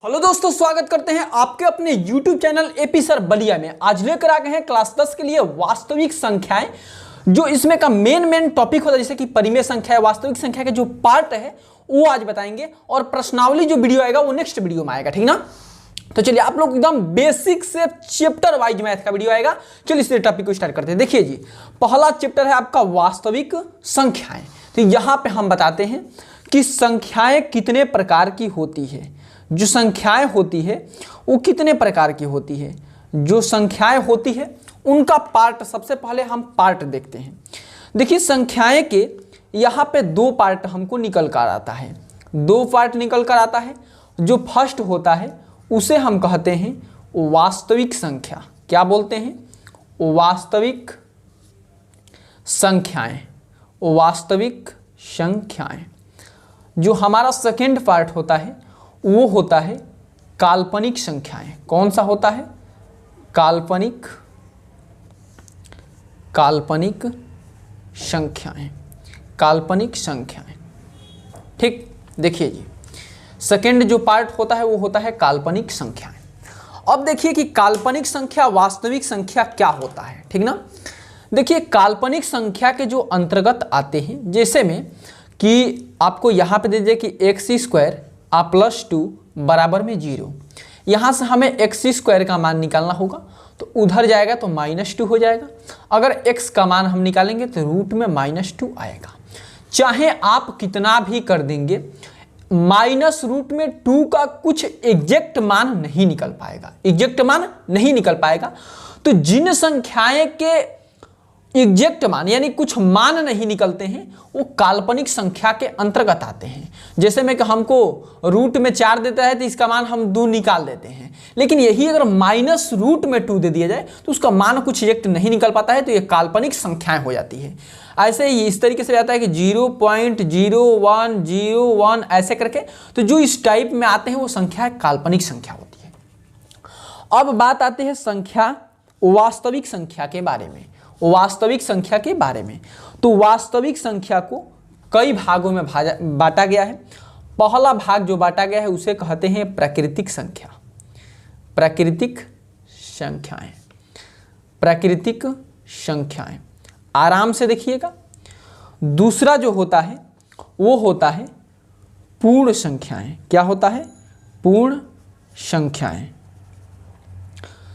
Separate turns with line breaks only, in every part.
Hello दोस्तों, स्वागत करते हैं आपके अपने YouTube channel AP sir Ballia में। आज लेकर आ गए हैं क्लास 10 के लिए वास्तविक संख्याएं। जो इसमें का मेन टॉपिक होता है, जैसे कि परिमेय संख्या है, वास्तविक संख्या के जो पार्ट है वो आज बताएंगे, और प्रश्नावली जो वीडियो आएगा वो नेक्स्ट वीडियो में आएगा, ठीक ना। तो चलिए, आप लोग एकदम बेसिक से चैप्टर वाइज मैथ का वीडियो आएगा। चलिए इस टॉपिक को स्टार्ट करते हैं। देखिए जी, पहला चैप्टर है आपका वास्तविक संख्याएं। तो यहाँ पे हम बताते हैं कि संख्याएं कितने प्रकार की होती है। जो संख्याएं होती है वो कितने प्रकार की होती है। जो संख्याएं होती है उनका पार्ट, सबसे पहले हम पार्ट देखते हैं। देखिए, संख्याएं के यहाँ पे दो पार्ट हमको निकल कर आता है। दो पार्ट निकल कर आता है। जो फर्स्ट होता है उसे हम कहते हैं वास्तविक संख्या। क्या बोलते हैं? वास्तविक संख्याएं। वास्तविक संख्याएं। जो हमारा सेकेंड पार्ट होता है वो होता है काल्पनिक संख्याएं। कौन सा होता है? काल्पनिक संख्याएं। काल्पनिक संख्याएं, ठीक। देखिए जी, सेकेंड जो पार्ट होता है वो होता है काल्पनिक संख्याएं। अब देखिए कि काल्पनिक संख्या वास्तविक संख्या क्या होता है, ठीक ना। देखिए, काल्पनिक संख्या के जो अंतर्गत आते हैं, जैसे में कि आपको यहाँ पे दे दीजिए कि x² आ +2 बराबर में 0। यहाँ से हमें x² का मान निकालना होगा, तो उधर जाएगा तो -2 हो जाएगा। अगर x का मान हम निकालेंगे तो रूट में -2 आएगा। चाहे आप कितना भी कर देंगे, -√2 का कुछ एग्जैक्ट मान नहीं निकल पाएगा। एग्जैक्ट मान नहीं निकल पाएगा। तो जिन संख्याएं के एग्जैक्ट मान यानी कुछ मान नहीं निकलते हैं वो काल्पनिक संख्या के अंतर्गत आते हैं। जैसे में कि हमको रूट में 4 देता है तो इसका मान हम 2 निकाल देते हैं, लेकिन यही अगर -√2 दे दिया जाए तो उसका मान कुछ एग्जैक्ट नहीं निकल पाता है, तो ये काल्पनिक संख्याएं हो जाती है। ऐसे ही इस तरीके से आता है कि 0.0101 ऐसे करके, तो जो इस टाइप में आते हैं वो संख्या काल्पनिक संख्या होती है। अब बात आती है संख्या वास्तविक संख्या के बारे में। वास्तविक संख्या के बारे में, तो वास्तविक संख्या को कई भागों में बांटा गया है। पहला भाग जो बांटा गया है उसे कहते हैं प्राकृतिक संख्या। प्राकृतिक संख्याएं। प्राकृतिक संख्याएं, आराम से देखिएगा। दूसरा जो होता है वो होता है पूर्ण संख्याएं। क्या होता है? पूर्ण संख्याएं।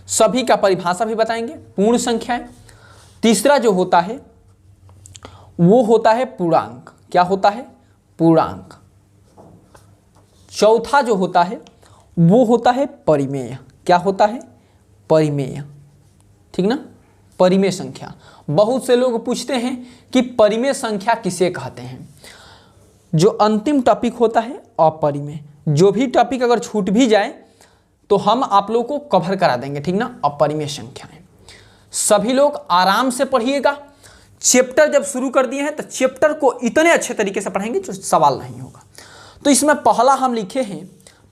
सभी का परिभाषा भी बताएंगे, पूर्ण संख्याएं। तीसरा जो होता है वो होता है पूर्णांक। क्या होता है? पूर्णांक। चौथा जो होता है वो होता है परिमेय। क्या होता है? परिमेय, ठीक ना। परिमेय संख्या। बहुत से लोग पूछते हैं कि परिमेय संख्या किसे कहते हैं। जो अंतिम टॉपिक होता है अपरिमेय, जो भी टॉपिक अगर छूट भी जाए तो हम आप लोग को कवर करा देंगे, ठीक ना। अपरिमेय संख्याएं सभी लोग आराम से पढ़िएगा। चैप्टर जब शुरू कर दिए हैं तो चैप्टर को इतने अच्छे तरीके से पढ़ेंगे जो सवाल नहीं होगा। तो इसमें पहला हम लिखे हैं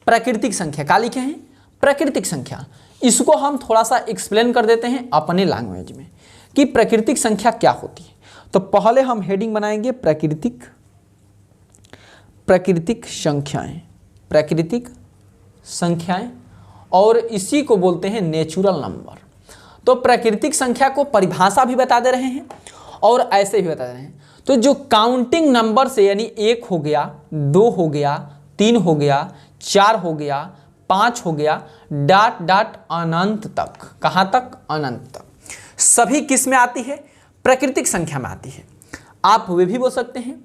प्राकृतिक संख्या। क्या लिखे हैं? प्राकृतिक संख्या। इसको हम थोड़ा सा एक्सप्लेन कर देते हैं अपने लैंग्वेज में कि प्राकृतिक संख्या क्या होती है। तो पहले हम हेडिंग बनाएंगे प्राकृतिक संख्याएं। प्राकृतिक संख्याएं, और इसी को बोलते हैं नेचुरल नंबर। तो प्राकृतिक संख्या को परिभाषा भी बता दे रहे हैं और ऐसे भी बता दे रहे हैं। तो जो काउंटिंग नंबर से, यानी 1 हो गया, 2 हो गया, 3 हो गया, 4 हो गया, 5 हो गया, डॉट अनंत तक। कहाँ तक? अनंत तक। सभी किस में आती है? प्राकृतिक संख्या में आती है। आप वे भी बोल सकते हैं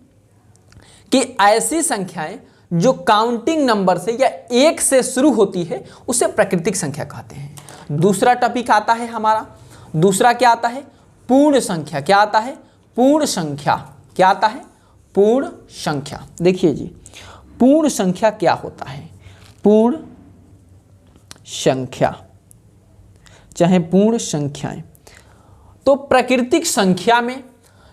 कि ऐसी संख्याएं जो काउंटिंग नंबर से या 1 से शुरू होती है उसे प्राकृतिक संख्या कहते हैं। दूसरा टॉपिक आता है हमारा, दूसरा क्या आता है? पूर्ण संख्या। क्या आता है? पूर्ण संख्या। क्या आता है? पूर्ण संख्या। देखिए जी, पूर्ण संख्या क्या होता है? पूर्ण संख्या, चाहे पूर्ण संख्याएं, तो प्राकृतिक संख्या में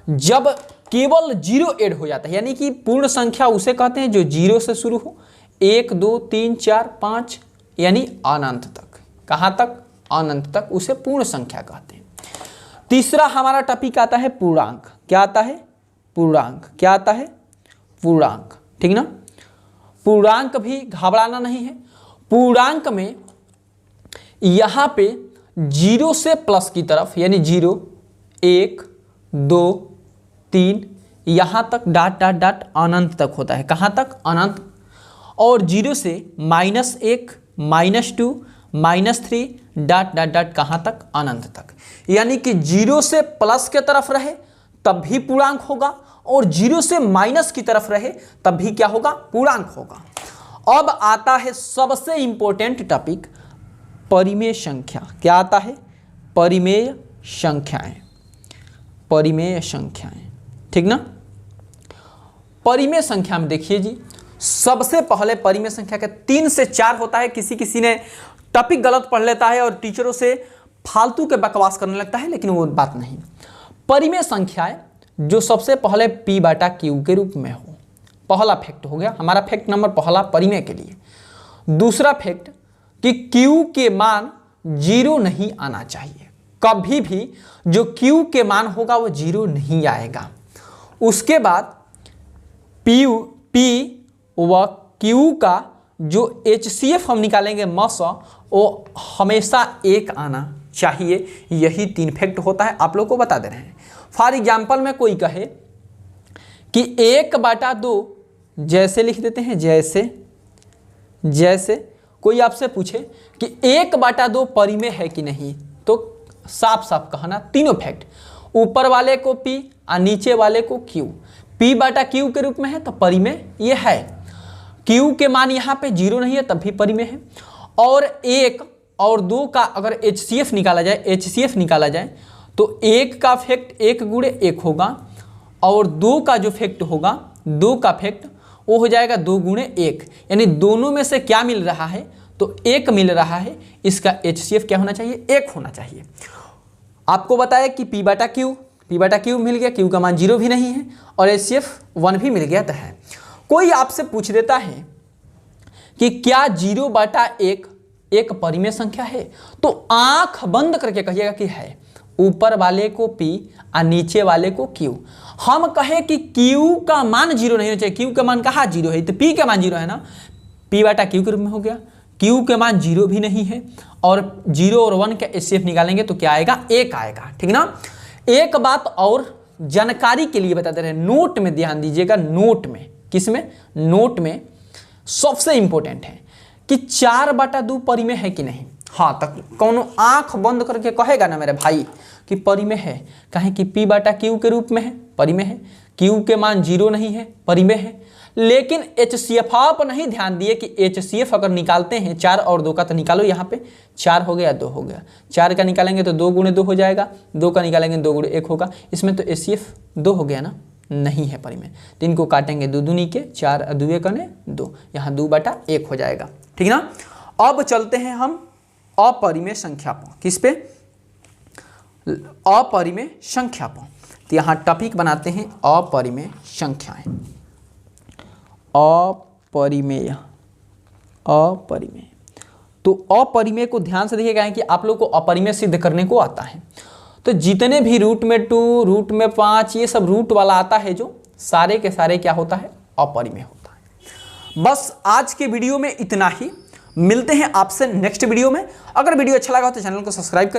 जब केवल 0 ऐड हो जाता है, यानी कि पूर्ण संख्या उसे कहते हैं जो 0 से शुरू हो, 1 2 3 4 5 यानी अनंत तक। कहाँ तक? अनंत तक, उसे पूर्ण संख्या कहते हैं। तीसरा हमारा टॉपिक आता है पूर्णांक। क्या आता है? पूर्णांक। क्या आता है? पूर्णांक, ठीक ना। पूर्णांक भी घबराना नहीं है। पूर्णांक में यहां पे 0 से प्लस की तरफ यानी 0, 1, 2, 3 यहां तक डॉट डॉट डॉट अनंत तक होता है। कहां तक? अनंत। और 0 से -1, -2, -3 डॉट डॉट डॉट कहां तक? अनंत तक। यानी कि 0 से प्लस के तरफ रहे तब भी पूर्णांक होगा और 0 से माइनस की तरफ रहे तब भी क्या होगा? पूर्णांक होगा। अब आता है सबसे इंपॉर्टेंट टॉपिक, परिमेय संख्या। क्या आता है? परिमेय संख्याएं। परिमेय संख्याएं, ठीक ना? परिमेय संख्या में देखिए जी, सबसे पहले परिमेय संख्या के 3 से 4 होता है। किसी ने टॉपिक गलत पढ़ लेता है और टीचरों से फालतू के बकवास करने लगता है, लेकिन वो बात नहीं। परिमेय संख्याएं जो सबसे पहले p बटा q के रूप में हो, पहला फैक्ट हो गया हमारा। फैक्ट नंबर पहला परिमेय के लिए। दूसरा फैक्ट कि q के मान 0 नहीं आना चाहिए। कभी भी जो q के मान होगा वो 0 नहीं आएगा। उसके बाद p व q का जो HCF हम निकालेंगे मस, वो हमेशा 1 आना चाहिए। यही 3 फैक्ट होता है, आप लोग को बता दे रहे हैं। फॉर एग्जाम्पल में कोई कहे कि 1/2, जैसे लिख देते हैं, जैसे कोई आपसे पूछे कि 1/2 परिमेय है कि नहीं, तो साफ साफ कहना तीनों फैक्ट, ऊपर वाले को p और नीचे वाले को q, p बटा q के रूप में है तो परिमेय ये है। q के मान यहाँ पे 0 नहीं है तब भी परिमेय है। और 1 और 2 का अगर HCF निकाला जाए तो 1 का फैक्ट 1 गुणे 1 होगा और 2 का जो फैक्ट होगा, 2 का फैक्ट वो हो जाएगा 2 गुणे 1। यानी दोनों में से क्या मिल रहा है? तो 1 मिल रहा है। इसका HCF क्या होना चाहिए? 1 होना चाहिए। आपको बताया कि p बटा q मिल गया, q का मान 0 भी नहीं है और HCF 1 भी मिल गया तो है। कोई आपसे पूछ देता है कि क्या 0/1 एक परिमेय संख्या है, तो आंख बंद करके कहिएगा कि है। ऊपर वाले को p और नीचे वाले को q। हम कहे कि q का मान 0 नहीं होना चाहिए। q का मान कहाँ 0 है? तो p का मान 0 है ना, p बटा q के रूप में हो गया। q के मान 0 भी नहीं है और 0 और 1 का HCF निकालेंगे तो क्या आएगा? 1 आएगा, ठीक ना। एक बात और जानकारी के लिए बता दे रहे हैं, नोट में ध्यान दीजिएगा। नोट में, किसमें? नोट में सबसे इंपॉर्टेंट है कि 4/2 परिमेय है कि नहीं। हाँ, तक कौन आंख बंद करके कहेगा ना मेरे भाई कि परिमेय है, कहें कि p बटा q के रूप में है, परिमेय है। q के मान 0 नहीं है, परिमेय है। लेकिन HCF आप नहीं ध्यान दिए कि HCF अगर निकालते हैं 4 और 2 का, तो निकालो यहाँ पे 4 हो गया, 2 हो गया। 4 का निकालेंगे तो 2 गुणे 2 हो जाएगा, 2 का निकालेंगे 2 गुणे 1 होगा। इसमें तो HCF 2 हो गया ना, नहीं है परिमेय। 3 को काटेंगे 2 दूनी के 4, 2 कने 2, यहाँ 2/1 हो जाएगा, ठीक ना। अब चलते हैं हम अपरिमेय संख्या पर। किस पे? अपरिमेय संख्या पर। तो यहाँ टॉपिक बनाते हैं अपरिमेय संख्याएं। अपरिमेय तो अपरिमेय को ध्यान से देखिएगा कि आप लोग को अपरिमेय सिद्ध करने को आता है। तो जितने भी रूट में 2, रूट में 5, ये सब रूट वाला आता है जो, सारे के सारे क्या होता है? अपरिमेय होता है। बस आज के वीडियो में इतना ही। मिलते हैं आपसे नेक्स्ट वीडियो में। अगर वीडियो अच्छा लगा हो तो चैनल को सब्सक्राइब कर